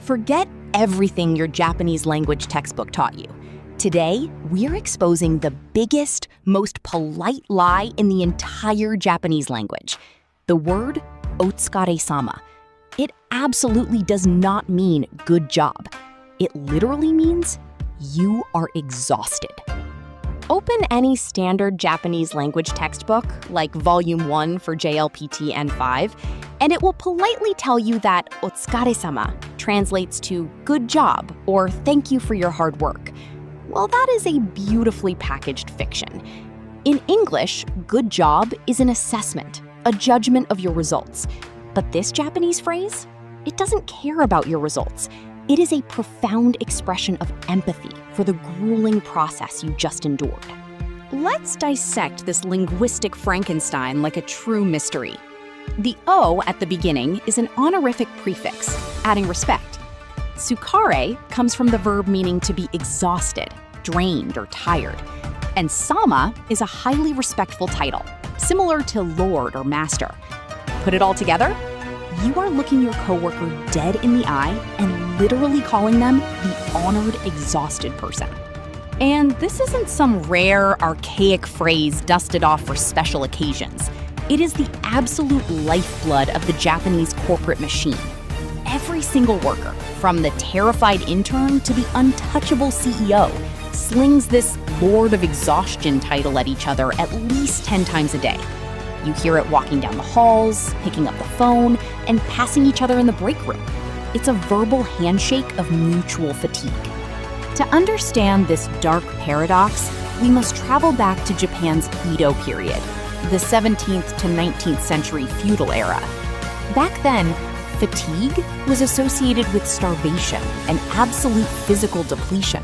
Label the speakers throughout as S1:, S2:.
S1: Forget everything your Japanese language textbook taught you. Today, we're exposing the biggest, most polite lie in the entire Japanese language. The word Otsukaresama. It absolutely does not mean good job. It literally means you are exhausted. Open any standard Japanese language textbook, like Volume 1 for JLPT N5, and it will politely tell you that Otsukaresama translates to good job or thank you for your hard work. Well, that is a beautifully packaged fiction. In English, good job is an assessment, a judgment of your results. But this Japanese phrase, it doesn't care about your results. It is a profound expression of empathy for the grueling process you just endured. Let's dissect this linguistic Frankenstein like a true mystery. The O at the beginning is an honorific prefix, adding respect. Tsukare comes from the verb meaning to be exhausted, drained, or tired. And sama is a highly respectful title, similar to lord or master. Put it all together, you are looking your coworker dead in the eye and literally calling them the honored, exhausted person. And this isn't some rare, archaic phrase dusted off for special occasions. It is the absolute lifeblood of the Japanese corporate machine. Every single worker, from the terrified intern to the untouchable CEO, slings this Lord of Exhaustion title at each other at least 10 times a day. You hear it walking down the halls, picking up the phone, and passing each other in the break room. It's a verbal handshake of mutual fatigue. To understand this dark paradox, we must travel back to Japan's Edo period, the 17th to 19th century feudal era. Back then, fatigue was associated with starvation and absolute physical depletion.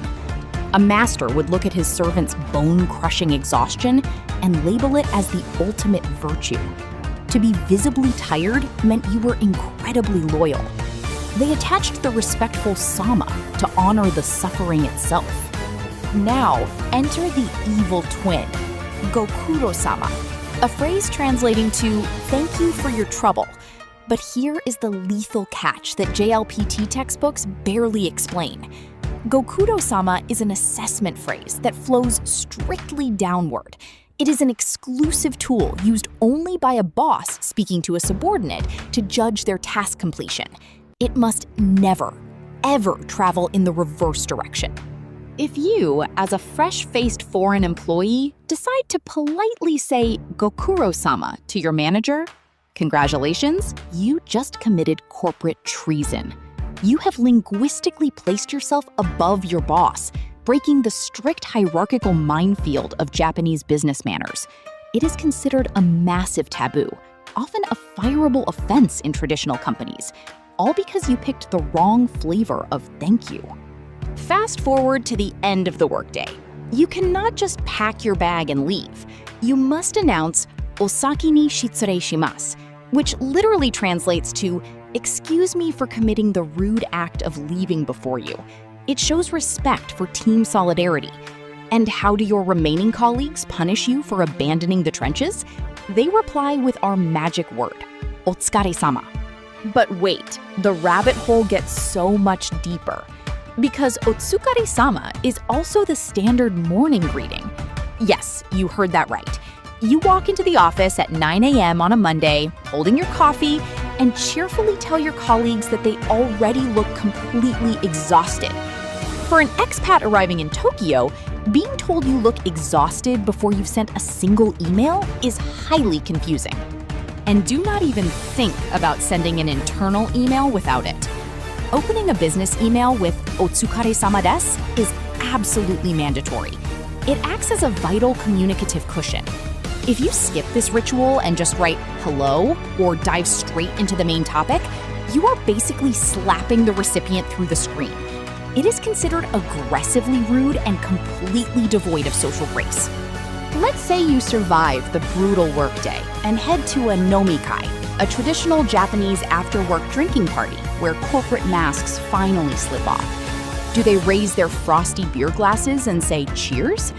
S1: A master would look at his servant's bone-crushing exhaustion and label it as the ultimate virtue. To be visibly tired meant you were incredibly loyal. They attached the respectful sama to honor the suffering itself. Now, enter the evil twin, Gokurousama, a phrase translating to thank you for your trouble. But here is the lethal catch that JLPT textbooks barely explain. Gokurousama is an assessment phrase that flows strictly downward. It is an exclusive tool used only by a boss speaking to a subordinate to judge their task completion. It must never, ever travel in the reverse direction. If you, as a fresh-faced foreign employee, decide to politely say Gokurousama to your manager, congratulations, you just committed corporate treason. You have linguistically placed yourself above your boss, breaking the strict hierarchical minefield of Japanese business manners. It is considered a massive taboo, often a fireable offense in traditional companies, all because you picked the wrong flavor of thank you. Fast forward to the end of the workday. You cannot just pack your bag and leave. You must announce "Osaki ni shitsure shimasu," which literally translates to "Excuse me for committing the rude act of leaving before you." It shows respect for team solidarity. And how do your remaining colleagues punish you for abandoning the trenches? They reply with our magic word, Otsukaresama. But wait, the rabbit hole gets so much deeper. Because Otsukaresama is also the standard morning greeting. Yes, you heard that right. You walk into the office at 9 a.m. on a Monday, holding your coffee, and cheerfully tell your colleagues that they already look completely exhausted. For an expat arriving in Tokyo, being told you look exhausted before you've sent a single email is highly confusing. And do not even think about sending an internal email without it. Opening a business email with Otsukaresama desu is absolutely mandatory. It acts as a vital communicative cushion. If you skip this ritual and just write hello or dive straight into the main topic, you are basically slapping the recipient through the screen. It is considered aggressively rude and completely devoid of social grace. Let's say you survive the brutal workday and head to a nomikai, a traditional Japanese after-work drinking party where corporate masks finally slip off. Do they raise their frosty beer glasses and say cheers?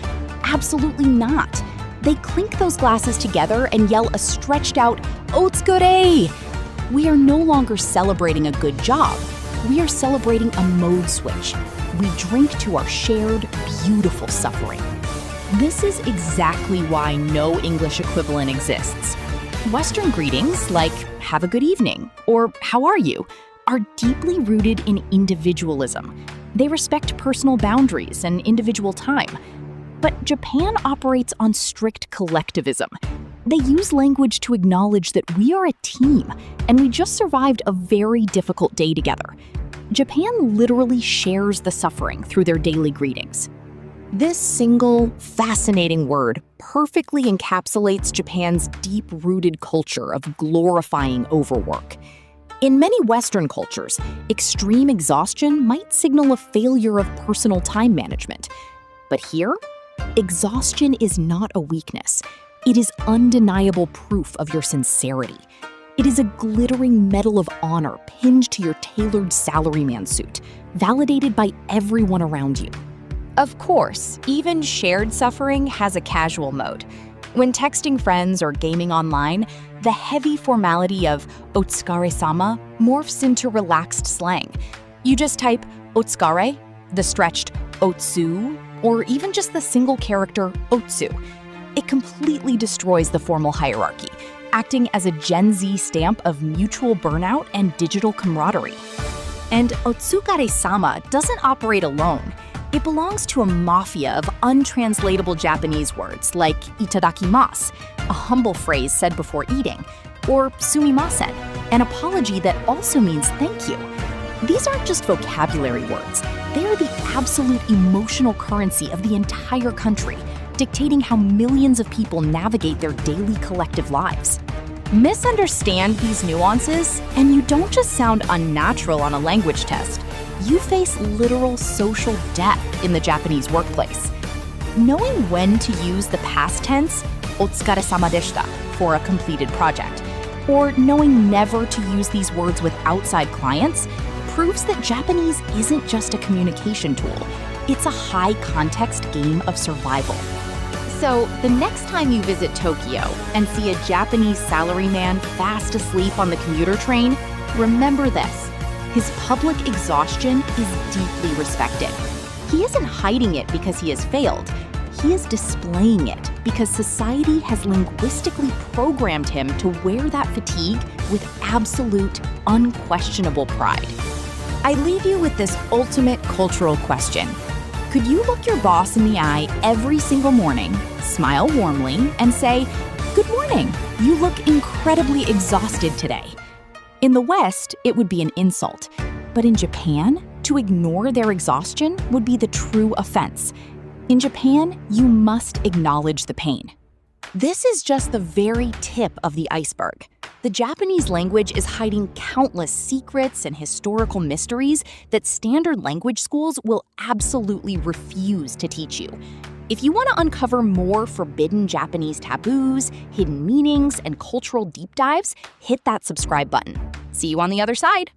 S1: Absolutely not. They clink those glasses together and yell a stretched out, "Otsukare!" We are no longer celebrating a good job. We are celebrating a mode switch. We drink to our shared, beautiful suffering. This is exactly why no English equivalent exists. Western greetings like "have a good evening" or "how are you" are deeply rooted in individualism. They respect personal boundaries and individual time. But Japan operates on strict collectivism. They use language to acknowledge that we are a team, and we just survived a very difficult day together. Japan literally shares the suffering through their daily greetings. This single, fascinating word perfectly encapsulates Japan's deep-rooted culture of glorifying overwork. In many Western cultures, extreme exhaustion might signal a failure of personal time management. But here, exhaustion is not a weakness. It is undeniable proof of your sincerity. It is a glittering medal of honor pinned to your tailored salaryman suit, validated by everyone around you. Of course, even shared suffering has a casual mode. When texting friends or gaming online, the heavy formality of Otsukaresama morphs into relaxed slang. You just type Otsukare, the stretched Otsu, or even just the single character Otsu. It completely destroys the formal hierarchy, acting as a Gen Z stamp of mutual burnout and digital camaraderie. And Otsukaresama doesn't operate alone. It belongs to a mafia of untranslatable Japanese words like itadakimasu, a humble phrase said before eating, or sumimasen, an apology that also means thank you. These aren't just vocabulary words. They are the absolute emotional currency of the entire country, dictating how millions of people navigate their daily collective lives. Misunderstand these nuances, and you don't just sound unnatural on a language test. You face literal social death in the Japanese workplace. Knowing when to use the past tense, Otsukaresama deshita, for a completed project, or knowing never to use these words with outside clients, proves that Japanese isn't just a communication tool. It's a high-context game of survival. So, the next time you visit Tokyo and see a Japanese salaryman fast asleep on the commuter train, remember this. His public exhaustion is deeply respected. He isn't hiding it because he has failed. He is displaying it because society has linguistically programmed him to wear that fatigue with absolute, unquestionable pride. I leave you with this ultimate cultural question. Could you look your boss in the eye every single morning, smile warmly, and say, "Good morning, you look incredibly exhausted today"? In the West, it would be an insult. But in Japan, to ignore their exhaustion would be the true offense. In Japan, you must acknowledge the pain. This is just the very tip of the iceberg. The Japanese language is hiding countless secrets and historical mysteries that standard language schools will absolutely refuse to teach you. If you want to uncover more forbidden Japanese taboos, hidden meanings, and cultural deep dives, hit that subscribe button. See you on the other side.